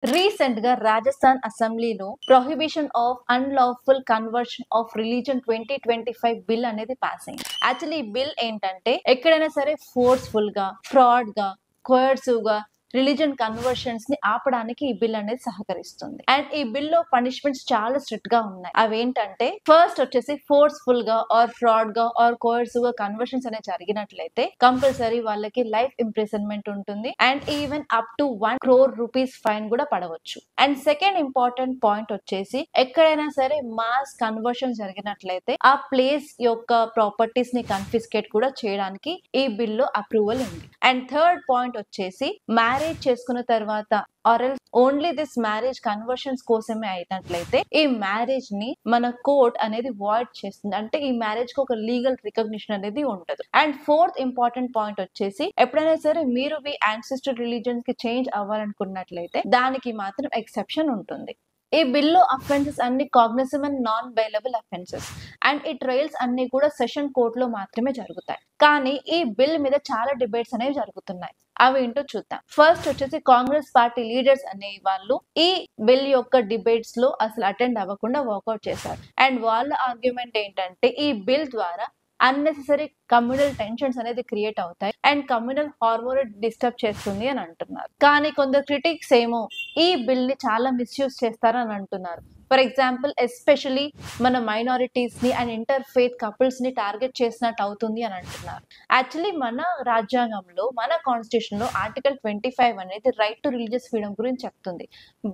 Recent గా రాజస్థాన్ అసెంబ్లీలో prohibition of unlawful conversion of religion 2025 bill అనేది పాస్ అయింది. యాక్చువల్లీ ఈ బిల్ ఏంటంటే ఎక్కడైనా సరే ఫోర్స్ఫుల్ గా, ఫ్రాడ్ గా, కోయర్సివ్ గా రిలీజన్ కన్వర్షన్స్ ని ఆపడానికి ఈ బిల్ అనేది సహకరిస్తుంది. అండ్ ఈ బిల్ లో పనిష్మెంట్స్ చాలా స్ట్రిక్ట్ గా ఉన్నాయి. అవేంటంటే ఫస్ట్ వచ్చేసి ఫోర్స్ఫుల్ గా ఆర్ ఫ్రాడ్ గా ఆర్ కోయర్సివ్ గా కన్వర్షన్స్ అనేది జరిగినట్లయితే కంపల్సరీ వాళ్ళకి లైఫ్ ఇంప్రిజన్మెంట్ ఉంటుంది and even up to 1 crore rupees fine కూడా పడవచ్చు. అండ్ సెకండ్ ఇంపార్టెంట్ పాయింట్ వచ్చేసి ఎక్కడైనా సరే మాస్ కన్వర్షన్ జరిగినట్లయితే ఆ ప్లేస్ యొక్క ప్రాపర్టీస్ ని కన్ఫిస్కేట్ కూడా చేయడానికి ఈ బిల్లో అప్రూవల్ ఉంది. అండ్ థర్డ్ పాయింట్ వచ్చేసి మ్యారేజ్ చేసుకున్న తర్వాత or else only this marriage conversions కోసమే అయినట్లయితే ఈ మ్యారేజ్ ని మన కోర్ట్ అనేది వాయిడ్ చేస్తుంది. అంటే ఈ మ్యారేజ్ కి ఒక లీగల్ రికగ్నిషన్ అనేది ఉండదు. అండ్ ఫోర్త్ ఇంపార్టెంట్ పాయింట్ వచ్చేసి ఎప్పుడైనా సరే మీరు మీ యాన్సిస్టర్ రిలీజన్స్ కి చేంజ్ అవ్వాలనుకున్నట్లయితే దానికి మాత్రం ఎక్సెప్షన్ ఉంటుంది. ఈ బిల్లో అఫెన్సెస్ అన్ని cognisable and non bailable offences and ఈ ట్రయల్స్ అన్ని కూడా సెషన్ కోర్టులో మాత్రమే జరుగుతాయి. కానీ ఈ బిల్ మీద చాలా డిబేట్స్ అనేవి జరుగుతున్నాయి. అవి ఏంటో చూద్దాం. ఫస్ట్ వచ్చేసి కాంగ్రెస్ పార్టీ లీడర్స్ అనే వాళ్ళు ఈ బిల్ యొక్క డిబేట్స్ లో అసలు అటెండ్ అవ్వకుండా వాకౌట్ చేశారు. అండ్ వాళ్ళ ఆర్గ్యుమెంట్ ఏంటంటే ఈ బిల్ ద్వారా అన్నెసెసరీ కమ్యూనల్ టెన్షన్స్ అనేది క్రియేట్ అవుతాయి అండ్ కమ్యూనల్ హార్మోన్ డిస్టర్బ్ చేస్తుంది అని అంటున్నారు. కానీ కొందరు క్రిటిక్స్ ఏమో ఈ బిల్ ని చాలా మిస్యూజ్ చేస్తారని అంటున్నారు. ఫర్ ఎగ్జాంపుల్ ఎస్పెషలీ మన మైనారిటీస్ ని అండ్ ఇంటర్ ఫెయిత్ కపుల్స్ ని టార్గెట్ చేసినట్టు అవుతుంది అని అంటున్నారు. యాక్చువల్లీ మన రాజ్యాంగంలో మన కాన్స్టిట్యూషన్ లో ఆర్టికల్ 25 అనేది రైట్ టు రిలీజియస్ ఫ్రీడమ్ గురించి చెప్తుంది.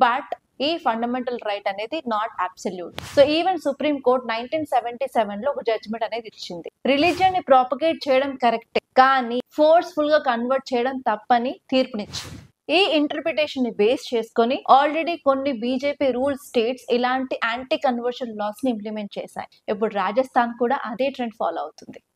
బట్ ఈ ఫండమెంటల్ రైట్ అనేది not absolute. So even supreme court 1977 లో ఒక జడ్జ్మెంట్ అనేది ఇచ్చింది. రిలీజియన్ ని ప్రాపగేట్ చేయడం కరెక్టే కానీ ఫోర్స్ఫుల్ గా కన్వర్ట్ చేయడం తప్పని తీర్పునిచ్చింది. ఈ ఇంటర్ప్రిటేషన్ ని బేస్ చేసుకొని ఆల్రెడీ కొన్ని బీజేపీ రూల్ స్టేట్స్ ఇలాంటి యాంటీ కన్వర్షన్ లాస్ ని ఇంప్లిమెంట్ చేశాయి. ఇప్పుడు రాజస్థాన్ కూడా అదే ట్రెండ్ ఫాలో అవుతుంది.